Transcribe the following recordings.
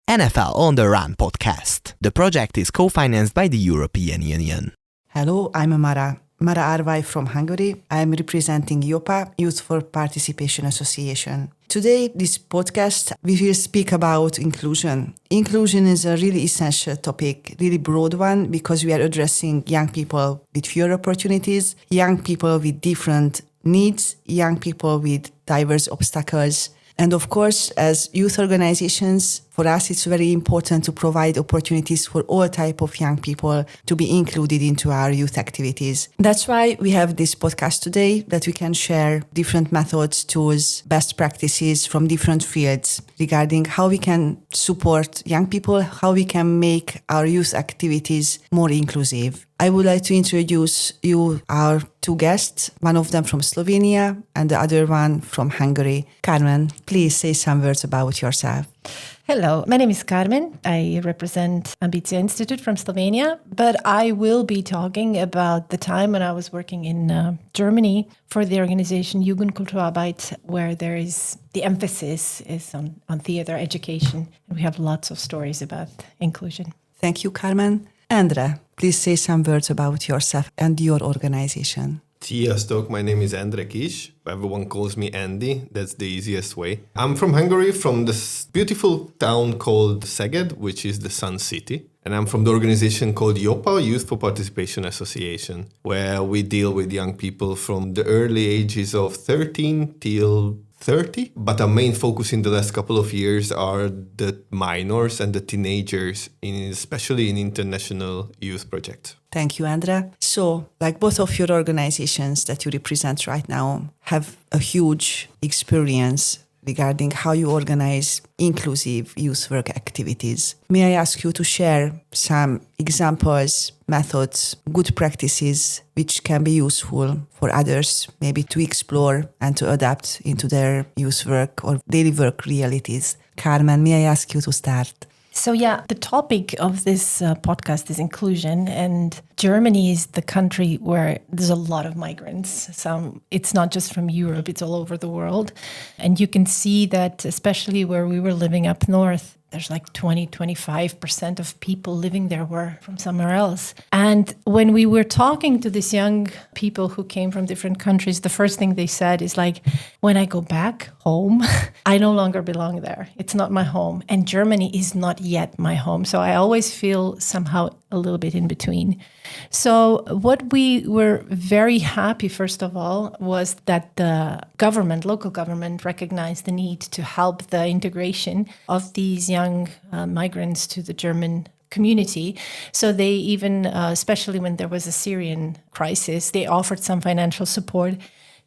NFL on the Run podcast. The project is co-financed by the European Union. Hello, I'm Mara Arvai from Hungary. I'm representing IOPA, Youth for Participation Association. Today, this podcast, we will speak about inclusion. Inclusion is a really essential topic, really broad one, because we are addressing young people with fewer opportunities, young people with different needs, young people with diverse obstacles. And of course, as youth organizations, for us, it's very important to provide opportunities for all types of young people to be included into our youth activities. That's why we have this podcast today, that we can share different methods, tools, best practices from different fields regarding how we can support young people, how we can make our youth activities more inclusive. I would like to introduce you our two guests, one of them from Slovenia and the other one from Hungary. Carmen, please say some words about yourself. Hello, my name is Carmen. I represent Ambitia Institute from Slovenia, but I will be talking about the time when I was working in Germany for the organization Jugendkulturarbeit, where there is the emphasis is on theater education. And we have lots of stories about inclusion. Thank you, Carmen. Andre, please say some words about yourself and your organization. Sziasztok, my name is Endre Kis. Everyone calls me Andy. That's the easiest way. I'm from Hungary, from this beautiful town called Szeged, which is the Sun City. And I'm from the organization called IOPA, Youth for Participation Association, where we deal with young people from the early ages of 13 till 30. But our main focus in the last couple of years are the minors and the teenagers, especially in international youth projects. Thank you, Andra. So, like both of your organizations that you represent right now have a huge experience regarding how you organize inclusive youth work activities. May I ask you to share some examples, methods, good practices which can be useful for others, maybe to explore and to adapt into their youth work or daily work realities? Carmen, may I ask you to start? So the topic of this podcast is inclusion, and Germany is the country where there's a lot of migrants. So it's not just from Europe, it's all over the world. And you can see that, especially where we were living up north, there's like 20-25% of people living there were from somewhere else. And when we were talking to these young people who came from different countries, the first thing they said is like, when I go back home, I no longer belong there. It's not my home. And Germany is not yet my home. So I always feel somehow a little bit in between. So what we were very happy, first of all, was that the government, local government, recognized the need to help the integration of these young migrants to the German community. So they even, especially when there was a Syrian crisis, they offered some financial support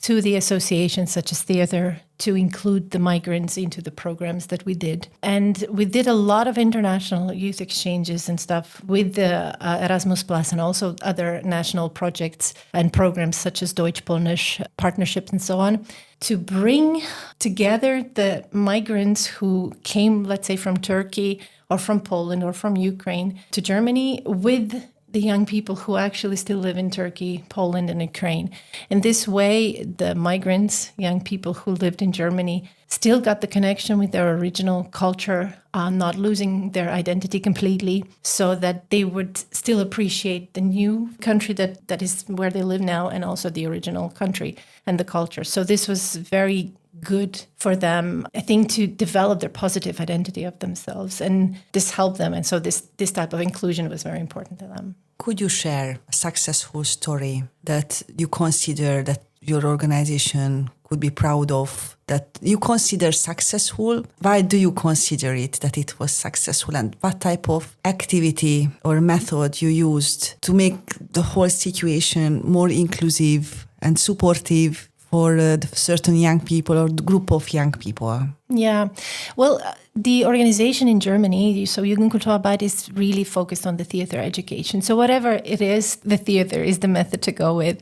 to the associations such as theater to include the migrants into the programs that we did. And we did a lot of international youth exchanges and stuff with the Erasmus Plus and also other national projects and programs such as Deutsch-Polnish partnerships and so on, to bring together the migrants who came, let's say, from Turkey or from Poland or from Ukraine to Germany with the young people who actually still live in Turkey, Poland, and Ukraine. In this way, the migrants, young people who lived in Germany, still got the connection with their original culture, not losing their identity completely, so that they would still appreciate the new country that is where they live now, and also the original country and the culture. So this was very good for them, I think, to develop their positive identity of themselves, and this helped them. And so this type of inclusion was very important to them. Could you share a successful story that you consider that your organization could be proud of, that you consider successful? Why do you consider it that it was successful, and what type of activity or method you used to make the whole situation more inclusive and supportive for certain young people or group of young people? Yeah, well, the organization in Germany, so Jugendkulturarbeit, is really focused on the theater education. So whatever it is, the theater is the method to go with,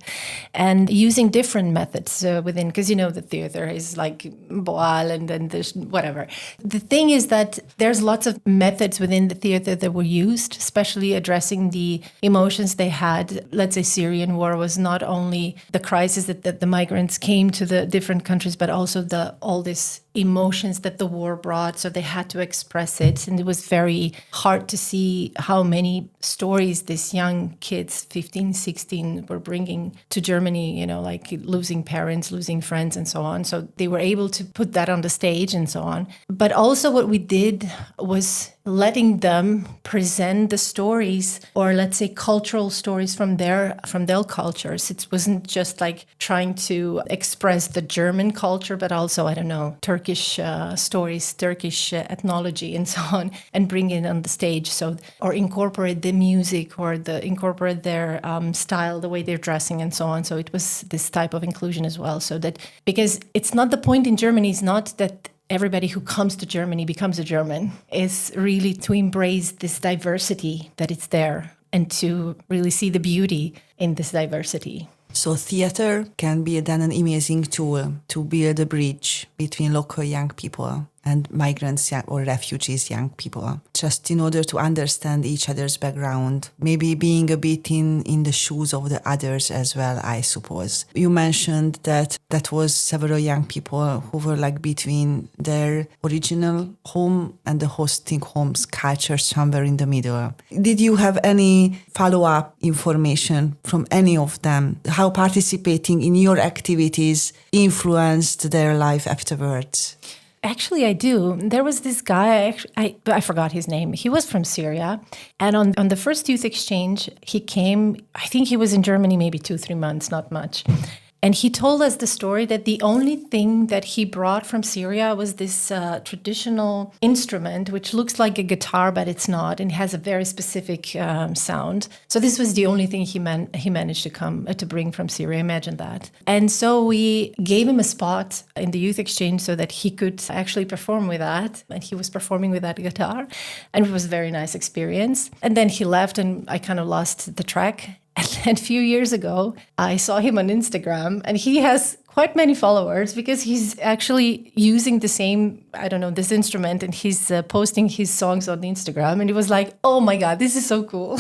and using different methods within, because the theater is like boal and then there's whatever. The thing is that there's lots of methods within the theater that were used, especially addressing the emotions they had. Let's say Syrian war was not only the crisis that the migrants came to the different countries, but also all this emotions that the war brought, so they had to express it. And it was very hard to see how many stories these young kids, 15, 16, were bringing to Germany, you know, like losing parents, losing friends, and so on. So they were able to put that on the stage and so on. But also what we did was letting them present the stories, or let's say cultural stories from their cultures. It wasn't just like trying to express the German culture, but also, I don't know, Turkish stories, Turkish ethnology and so on, and bring it on the stage. So, or incorporate the music, or incorporate their style, the way they're dressing and so on. So it was this type of inclusion as well. So that, because it's not, the point in Germany is not that everybody who comes to Germany becomes a German. Is really to embrace this diversity that is there, and to really see the beauty in this diversity. So theater can be then an amazing tool to build a bridge between local young people and migrants or refugees young people, just in order to understand each other's background, maybe being a bit in the shoes of the others as well, I suppose. You mentioned that was several young people who were like between their original home and the hosting home's culture, somewhere in the middle. Did you have any follow-up information from any of them? How participating in your activities influenced their life afterwards? Actually, I do. There was this guy, I forgot his name. He was from Syria. And on the first youth exchange, he came, I think he was in Germany maybe 2-3 months, not much. And he told us the story that the only thing that he brought from Syria was this traditional instrument, which looks like a guitar, but it's not, and has a very specific sound. So this was the only thing he managed to bring from Syria. Imagine that. And so we gave him a spot in the youth exchange so that he could actually perform with that. And he was performing with that guitar. And it was a very nice experience. And then he left, and I kind of lost the track. And then a few years ago, I saw him on Instagram, and he has quite many followers because he's actually using the same, this instrument, and he's posting his songs on Instagram. And it was like, oh my God, this is so cool.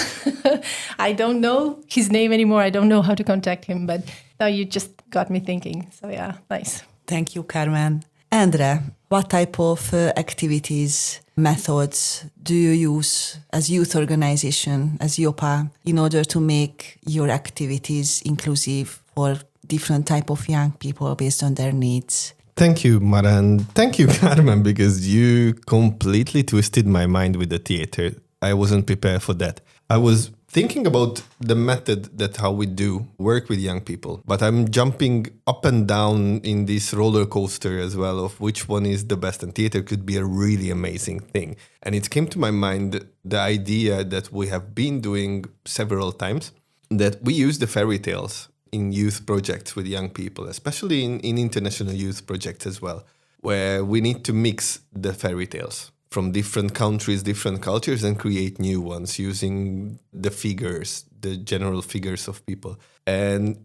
I don't know his name anymore. I don't know how to contact him, but now you just got me thinking. So yeah, nice. Thank you, Carmen. Endre, what type of activities, methods do you use as youth organization, as IOPA, in order to make your activities inclusive for different type of young people based on their needs? Thank you, Mara, and thank you, Carmen, because you completely twisted my mind with the theater. I wasn't prepared for that. I was thinking about the method that how we do work with young people, but I'm jumping up and down in this roller coaster as well of which one is the best, and theater could be a really amazing thing. And it came to my mind the idea that we have been doing several times, that we use the fairy tales in youth projects with young people, especially in international youth projects as well, where we need to mix the fairy tales from different countries, different cultures, and create new ones using the figures, the general figures of people. And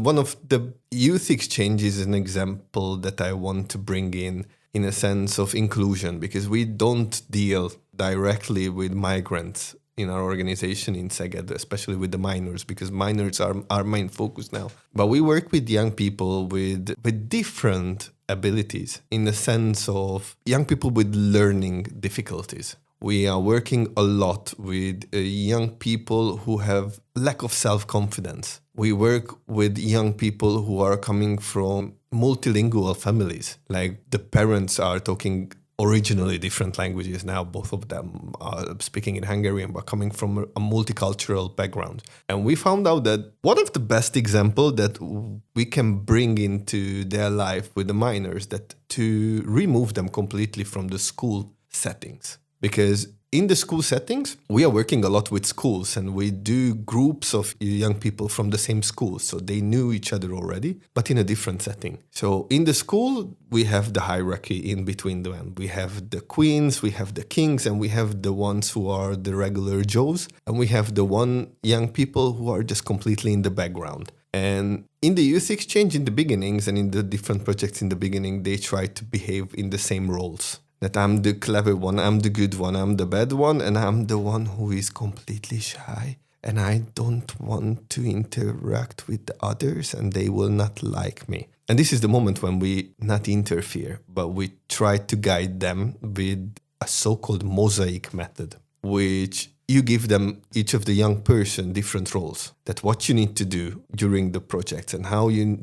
one of the youth exchanges is an example that I want to bring in a sense of inclusion, because we don't deal directly with migrants in our organization in Szeged, especially with the minors, because minors are our main focus now. But we work with young people with different abilities, in the sense of young people with learning difficulties. We are working a lot with young people who have lack of self-confidence. We work with young people who are coming from multilingual families, like the parents are talking originally different languages. Now both of them are speaking in Hungarian, but coming from a multicultural background. And we found out that one of the best examples that we can bring into their life with the minors, that to remove them completely from the school settings. Because in the school settings, we are working a lot with schools, and we do groups of young people from the same school. So they knew each other already, but in a different setting. So in the school, we have the hierarchy in between them. We have the queens, we have the kings, and we have the ones who are the regular Joes. And we have the young people who are just completely in the background. And in the youth exchange in the beginnings, and in the different projects in the beginning, they try to behave in the same roles. That I'm the clever one, I'm the good one, I'm the bad one, and I'm the one who is completely shy. and I don't want to interact with the others and they will not like me. And this is the moment when we not interfere, but we try to guide them with a so-called mosaic method, which you give them, each of the young person, different roles. That what you need to do during the project and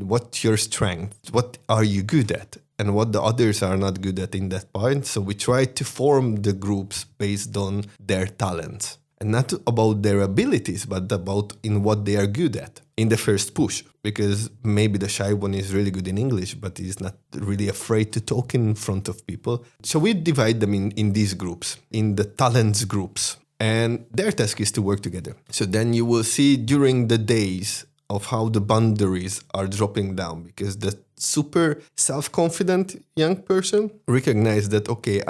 what's your strength, what are you good at, and what the others are not good at in that point. So we try to form the groups based on their talents. And not about their abilities, but about in what they are good at in the first push. Because maybe the shy one is really good in English, but he's not really afraid to talk in front of people. So we divide them in these groups, in the talents groups. And their task is to work together. So then you will see during the days of how the boundaries are dropping down, because the super self-confident young person recognized that, okay,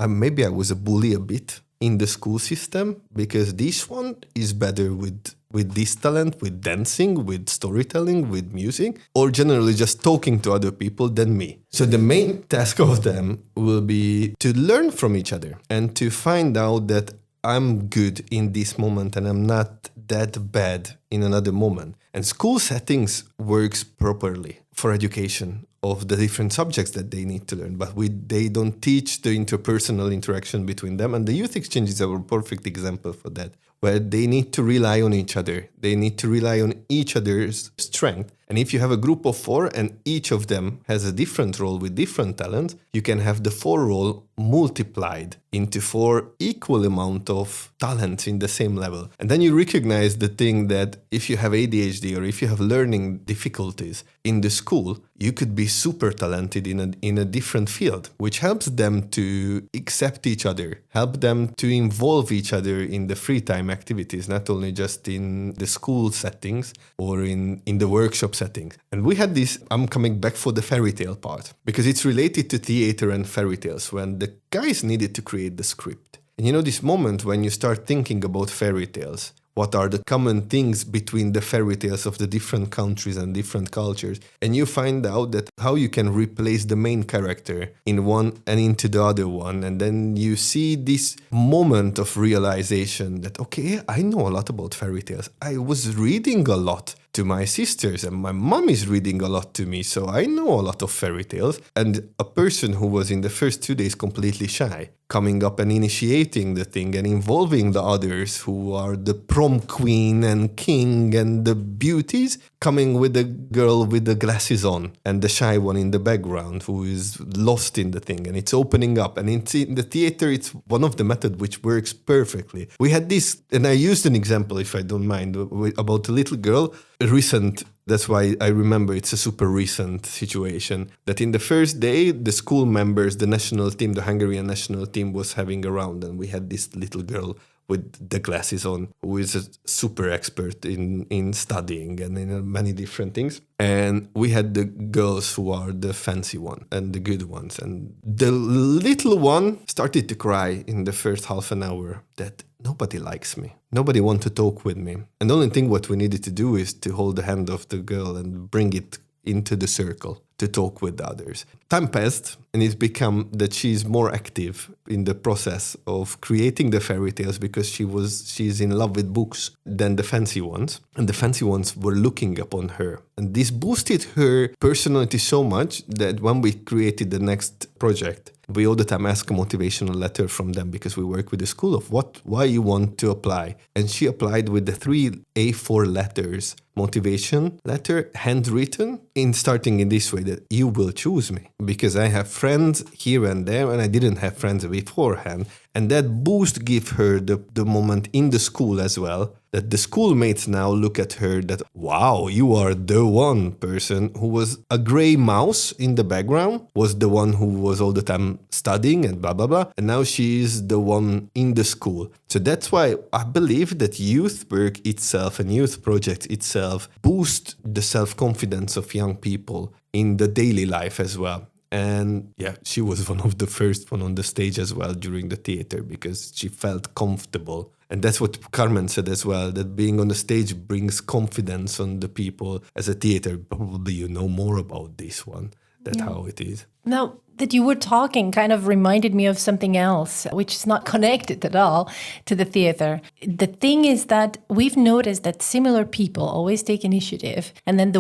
maybe I was a bully a bit in the school system, because this one is better with this talent, with dancing, with storytelling, with music, or generally just talking to other people than me. So the main task of them will be to learn from each other and to find out that I'm good in this moment and I'm not that bad in another moment. And school settings works properly for education of the different subjects that they need to learn, but they don't teach the interpersonal interaction between them. And the youth exchange is a perfect example for that, where they need to rely on each other. They need to rely on each other's strength. And if you have a group of 4 and each of them has a different role with different talents, you can have the 4 role multiplied into 4 equal amount of talents in the same level. And then you recognize the thing that if you have ADHD or if you have learning difficulties in the school, you could be super talented in a different field, which helps them to accept each other, help them to involve each other in the free time activities, not only just in the school settings or in the workshop settings. And we had this, I'm coming back for the fairy tale part, because it's related to theater and fairy tales, when the guys needed to create the script. And you know, this moment when you start thinking about fairy tales, what are the common things between the fairy tales of the different countries and different cultures, and you find out that how you can replace the main character in one and into the other one, and then you see this moment of realization that, okay, I know a lot about fairy tales. I was reading a lot to my sisters and my mom is reading a lot to me, so I know a lot of fairy tales. And a person who was in the first 2 days completely shy, coming up and initiating the thing and involving the others who are the prom queen and king and the beauties, coming with the girl with the glasses on and the shy one in the background who is lost in the thing, and it's opening up. And in the theater, it's one of the methods which works perfectly. We had this, and I used an example, if I don't mind, about a little girl, recent. That's why I remember it's a super recent situation, that in the first day, the school members, the national team, the Hungarian national team was having a round, and we had this little girl with the glasses on, who is a super expert in studying and in many different things. And we had the girls who are the fancy one and the good ones. And the little one started to cry in the first half an hour that nobody likes me. Nobody wants to talk with me. And the only thing what we needed to do is to hold the hand of the girl and bring it into the circle to talk with others. Time passed, and it's become that she's more active in the process of creating the fairy tales, because she's in love with books than the fancy ones. And the fancy ones were looking upon her. And this boosted her personality so much that when we created the next project, we all the time ask a motivational letter from them, because we work with the school of why you want to apply. And she applied with the 3 A4 letters, motivation letter, handwritten, in starting in this way, that you will choose me because I have friends here and there and I didn't have friends beforehand. And that boost gave her the moment in the school as well, that the schoolmates now look at her that, wow, you are the one person who was a gray mouse in the background, was the one who was all the time studying and blah, blah, blah. And now she is the one in the school. So that's why I believe that youth work itself and youth projects itself boost the self-confidence of young people in the daily life as well. And yeah, she was one of the first one on the stage as well during the theater, because she felt comfortable. And that's what Carmen said as well, that being on the stage brings confidence on the people. As a theater, probably you know more about this one, how it is. Now, that you were talking kind of reminded me of something else, which is not connected at all to the theater. The thing is that we've noticed that similar people always take initiative, and then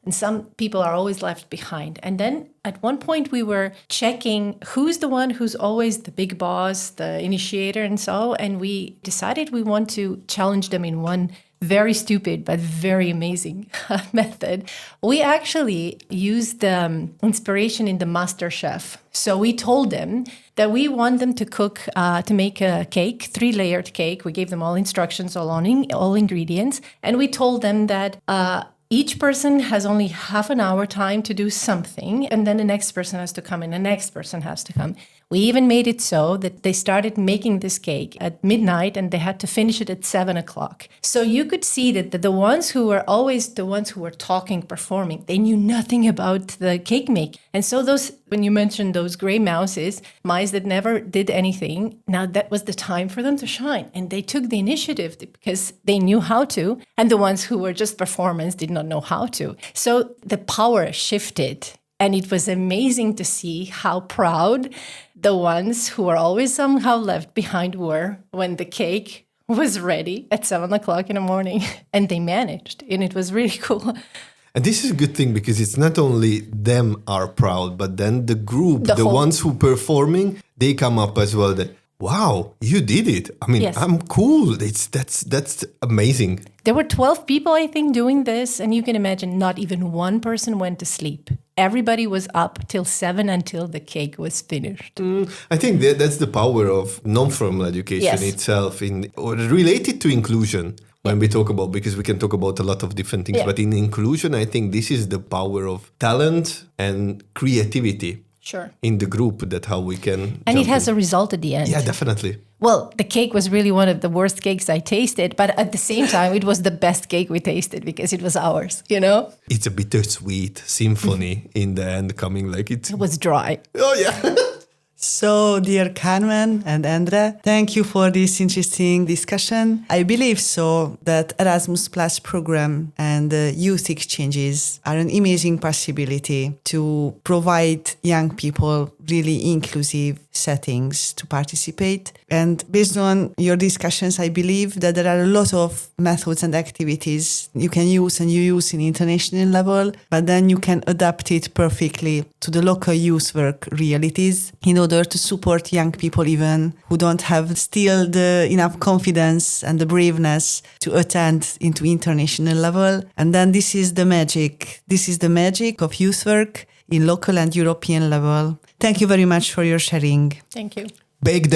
some people are always left behind. And then at one point we were checking who's the one who's always the big boss, the initiator and so, and we decided we want to challenge them in one very stupid but very amazing method. We actually used inspiration in the Master Chef. So we told them that we want them to cook, to make a cake, 3-layered cake. We gave them all instructions, all ingredients. And we told them that each person has only half an hour time to do something, and then the next person has to come and the next person has to come. We even made it so that they started making this cake at midnight and they had to finish it at 7 o'clock. So you could see that the ones who were always the ones who were talking, performing, they knew nothing about the cake making. And so when you mentioned those gray mice that never did anything, now that was the time for them to shine. And they took the initiative because they knew how to. And the ones who were just performance did not know how to. So the power shifted. And it was amazing to see how proud the ones who were always somehow left behind were when the cake was ready at 7 o'clock in the morning. And they managed. And it was really cool. And this is a good thing because it's not only them are proud, but then the group, the ones who performing, they come up as well that, wow, you did it. I mean, yes. I'm cool. That's amazing. There were 12 people, I think, doing this. And you can imagine not even one person went to sleep. Everybody was up till 7 until the cake was finished. I think that's the power of non-formal education itself, related to inclusion. When we talk about, because we can talk about a lot of different things, but in inclusion, I think this is the power of talent and creativity. Sure. In the group, that how we can. And it has a result at the end. Yeah, definitely. Well, the cake was really one of the worst cakes I tasted, but at the same time, it was the best cake we tasted because it was ours, you know? It's a bittersweet symphony in the end coming like it. It was dry. Oh, yeah. So, dear Carmen and Endre, thank you for this interesting discussion. I believe so that Erasmus Plus program and youth exchanges are an amazing possibility to provide young people really inclusive settings to participate. And based on your discussions, I believe that there are a lot of methods and activities you can use and you use in international level, but then you can adapt it perfectly to the local youth work realities in order to support young people even who don't have still the enough confidence and the braveness to attend into international level. And then this is the magic. This is the magic of youth work in local and European level. Thank you very much for your sharing. Thank you. Bake the